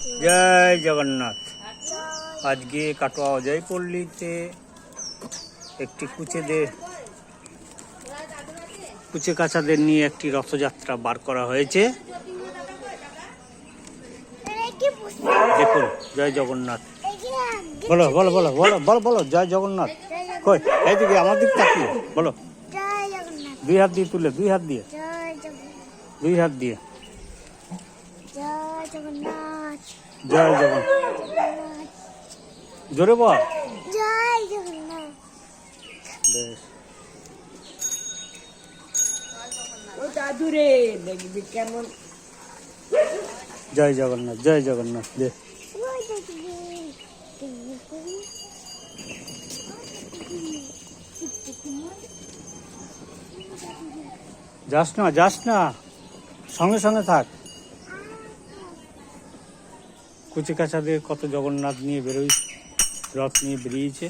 জয় জগন্নাথ। আজকে কাটোয়া অজয়পল্লীতে একটি কুচে কাচাদের নিয়ে একটি রথযাত্রা বার করা হয়েছে। দেখুন, জয় জগন্নাথ বলো বলো বলো বলো বলো বলো জয় জগন্নাথ। কই এইদিকে আমার দিক তাকিয়ে বলো। দুই হাত দিয়ে তুলে, দুই হাত দিয়ে, দুই হাত দিয়ে জয় জগন্নাথ। জয় জগন্নাথ। জোরে বল জয় জগন্নাথ। বেশ। ও দাদুরে দেখবি কেমন। জয় জগন্নাথ, জয় জগন্নাথ। দে যাস না, যাস না, সঙ্গে সঙ্গে থাক। কুচি কাচাদের কত জগন্নাথ নিয়ে বেরোই, রথ নিয়ে বেরিয়েছে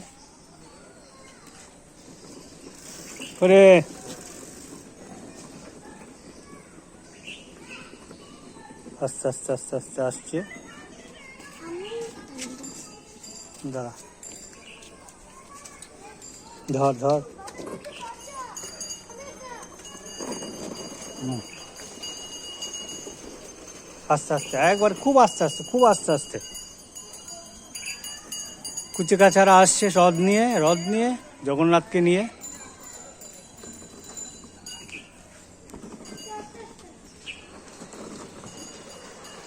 করে। আস্তে আস্তে আস্তে আস্তে আসছে। দাঁড়া, ধর ধর। আস্তে আস্তে, একবার খুব আস্তে আস্তে, খুব আস্তে আস্তে। কুচি কাছারা আসছে রথ নিয়ে জগন্নাথকে নিয়ে।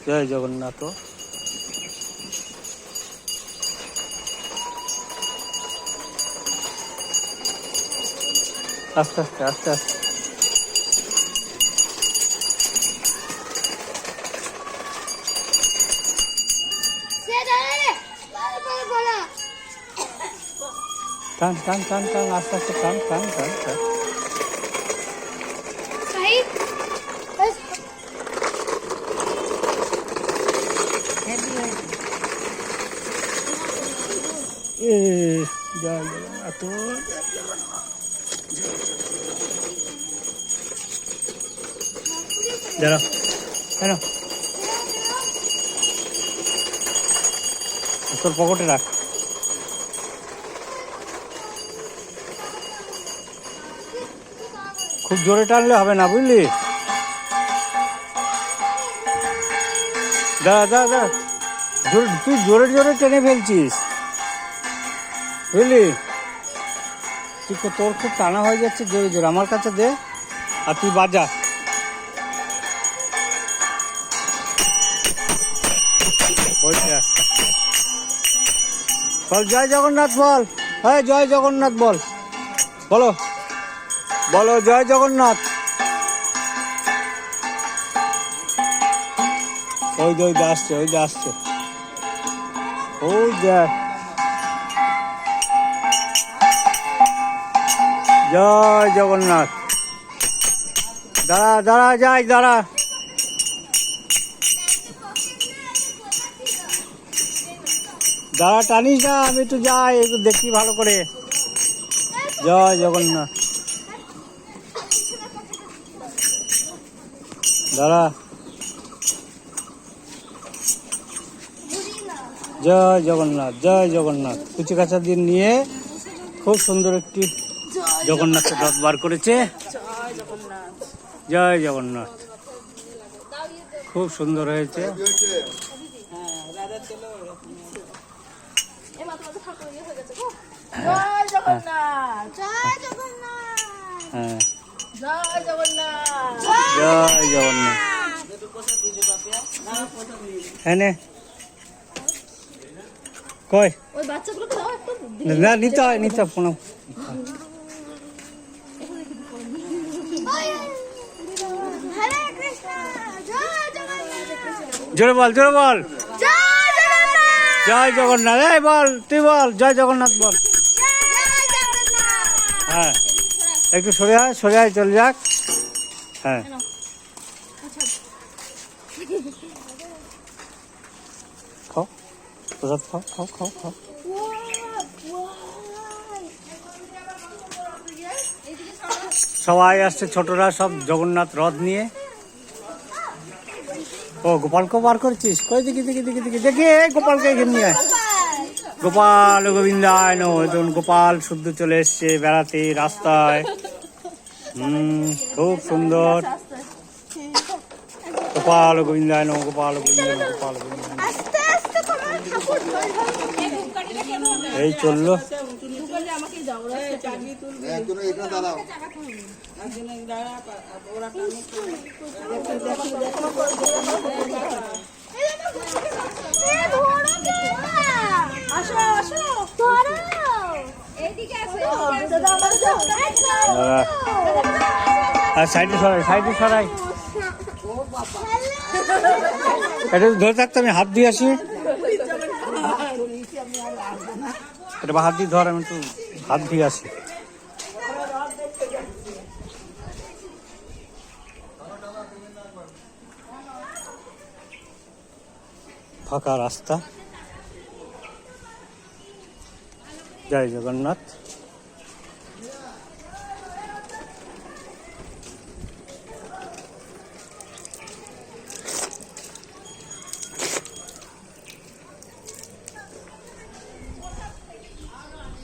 জয় জগন্নাথ। আস্তে আস্তে আস্তে আস্তে। টান টান টান টান, আস্তে আস্তে টান টান টান টান। জয় জগন্নাথ। দাঁড়াও, কেন তোর পকেটে রাখ। খুব জোরে টানলে হবে না, বুঝলি? দাঁড়া দাঁড়া দাঁড়া, তুই জোরে জোরে টেনে ফেলছিস, বুঝলি? তোর খুব টানা হয়ে যাচ্ছে জোরে জোরে। আমার কাছে দে আর তুই বাজা। ওইটা বল, জয় জগন্নাথ বল। হ্যাঁ, জয় জগন্নাথ বল, বলো বলো জয় জগন্নাথ। ওই যে আসছে, ওই যে আসছে, ওই দেখ। জয় জগন্নাথ। দাঁড়া দাঁড়া, যাই দাঁড়া। দাঁড়া, টানিস না, আমি একটু যাই, একটু দেখি ভালো করে। জয় জগন্নাথ। দাঁড়া। জয় জগন্নাথ, জয় জগন্নাথ। কুচি কাচাদের নিয়ে খুব সুন্দর একটি জগন্নাথের রথ বার করেছে। জয় জগন্নাথ, খুব সুন্দর হয়েছে। জয় জগন্নাথ। জয় জগন্নাথ। হ্যাঁ, জয় জগন্নাথ। জয় জগন্নাথ। হ্যাঁ নে, কই ওই বাচ্চাগুলোকে দাও একটু। না, নিতে হয়, নিতে হয়, প্রণাম। হরে কৃষ্ণ। জয় জগন্নাথ। জোরে বল, জোরে বল। জয় জগন্নাথ। জয় জগন্নাথ। এই বল, তুই বল জয় জগন্নাথ বল। জয় জগন্নাথ। হ্যাঁ, একটু সরে আয়, সরে আয়, চল যাক। হ্যাঁ, খাও প্রসাদ, খাও খাও খাও খাও। সবাই আসছে, ছোটরা সব জগন্নাথ রথ নিয়ে। ও গোপালকে বার করছিস, কই দেখি দেখি দেখি দেখি দেখি, এই গোপালকে এখানে নিয়ে আয়। গোপাল গোবিন্দায় নমঃ। দেখুন গোপাল শুদ্ধ চলে এসছে বেড়াতে রাস্তায়। খুব সুন্দর। গোপাল গোবিন্দায় নমঃ, গোপাল গোবিন্দায় নমঃ, গোপাল গোবিন্দায় নমঃ। আস্তে আস্তে তোমার ঠাকুর ধরে এই চললো। আমাকেই দাও, ওরা একজন এখানে দাঁড়াও। আসো আসো ধরো এইদিকে আসো দাদা আমার আর সাইডে সরাই, সাইডে সরাই। এটা ধরে থাকতে আমি হাত দিয়ে আসি। এটা হাত দিয়ে ধর, আমি একটু হাত দিয়ে আসি। ফাঁকা রাস্তা। জয় জগন্নাথ।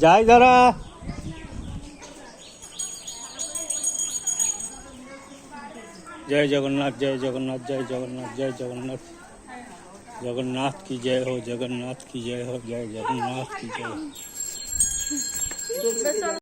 জয় দাদা। जय जगन्नाथ, जय जगन्नाथ, जय जगन्नाथ, जय जगन्नाथ। जगन्नाथ की जय हो, जगन्नाथ की जय हो, जय जगन्नाथ की जय हो।